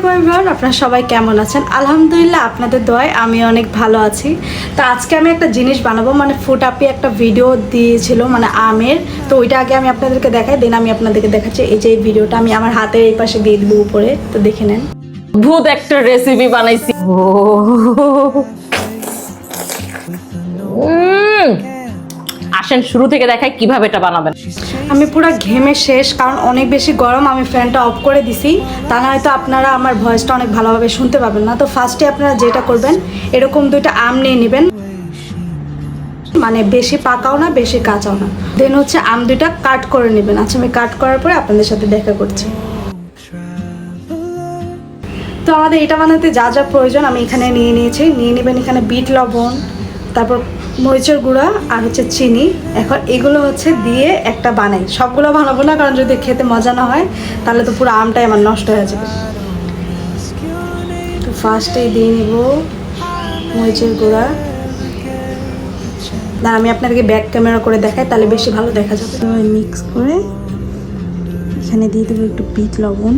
আলাইকুম এভরিওয়ান, আপনারা সবাই কেমন আছেন? আলহামদুলিল্লাহ আপনাদের দোয়ায় আমি অনেক ভালো আছি। তো আজকে আমি একটা জিনিস বানাবো, মানে ফুড আপি একটা ভিডিও দিয়েছিল মানে আমের, তো ওইটা আগে আমি আপনাদেরকে দেখাই, দেন আমি আপনাদেরকে দেখাচ্ছি। এই যে এই ভিডিওটা আমি আমার হাতের এই পাশে দিয়ে দেবো উপরে, তো দেখে নেন। ভূত একটা রেসিপি বানাইছি। আসেন শুরু থেকে দেখাই কিভাবে এটা বানাবেন। আমি পুরো ঘেমে শেষ, কারণ অনেক বেশি গরম। আমি ফ্যানটা অফ করে দিছি, তা না হয়তো আপনারা আমার ভয়েসটা অনেক ভালোভাবে শুনতে পাবেন না। তো ফার্স্টে আপনারা যেটা করবেন, এরকম দুইটা আম নিয়ে নেবেন, মানে বেশি পাকাও না বেশি কাঁচাও না। দেন হচ্ছে আম দুইটা কাট করে নেবেন। আচ্ছা, আমি কাট করার পরে আপনাদের সাথে দেখা করছি। তো আমাদের এটা বানাতে যা যা প্রয়োজন আমি এখানে নিয়ে নিয়েছি। নিয়ে নেবেন এখানে বিট লবণ, তারপর মরিচের গুঁড়া আর হচ্ছে চিনি। এখন এগুলো হচ্ছে দিয়ে একটা বানাই, সবগুলো বানাবো না, কারণ যদি খেতে মজা না হয় তাহলে তো পুরো আমটাই আমার নষ্ট হয়ে যাবে। তো ফার্স্টেই দিয়ে নিব মরিচের গুঁড়া। না, আমি আপনাদেরকে ব্যাক ক্যামেরা করে দেখাই, তাহলে বেশি ভালো দেখা যাবে। মিক্স করে এখানে দিয়ে দেবো একটু বিট লবণ,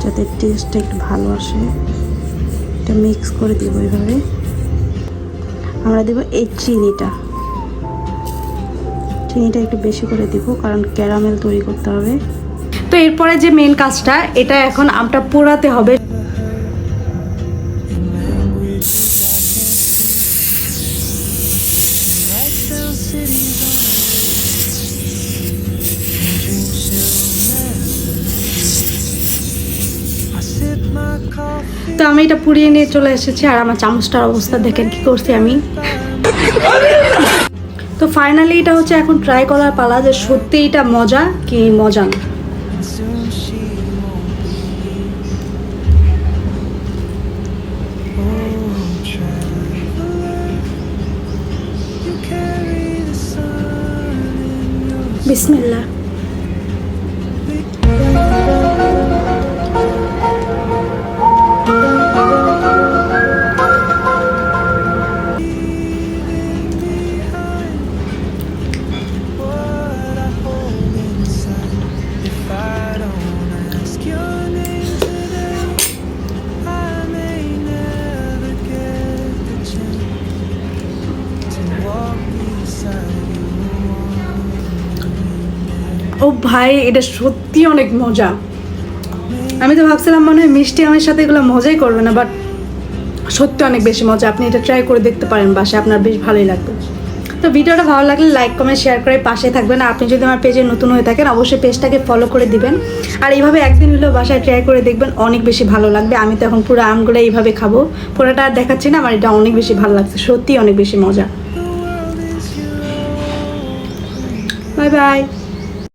যাতে টেস্টটা একটু ভালো আসে। এটা মিক্স করে দিব এইভাবে। আমরা দেবো এই চিনিটা একটু বেশি করে দিব, কারণ ক্যারামেল তৈরি করতে হবে। তো এরপরে যে মেন কাজটা, এটা এখন আমটা পোড়াতে হবে। তো আমি এটা পুড়িয়ে নিয়ে চলে এসেছি, আর আমার চামচটার অবস্থা দেখেন কি করছি আমি। তো ফাইনালি এটা হচ্ছে এখন ট্রাই করার পালা, যে সত্যি এটা মজা কি মজা না। বিসমিল্লাহ। ও ভাই, এটা সত্যি অনেক মজা। আমি তো ভাবছিলাম মনে হয় মিষ্টি আমের সাথে এগুলো মজাই করবে না, বাট সত্যি অনেক বেশি মজা। আপনি এটা ট্রাই করে দেখতে পারেন বাসায়, আপনার বেশ ভালোই লাগবে। তো ভিডিওটা ভালো লাগলে লাইক কমেন্ট শেয়ার করে পাশে থাকবেন। আপনি যদি আমার পেজে নতুন হয়ে থাকেন অবশ্যই পেজটাকে ফলো করে দিবেন। আর এইভাবে একদিন হলেও বাসায় ট্রাই করে দেখবেন, অনেক বেশি ভালো লাগবে। আমি তো এখন পুরো আমগুলো এইভাবে খাবো, পুরোটা আর দেখাচ্ছি না, আমার এটা অনেক বেশি ভালো লাগছে, সত্যি অনেক বেশি মজা। Bye bye.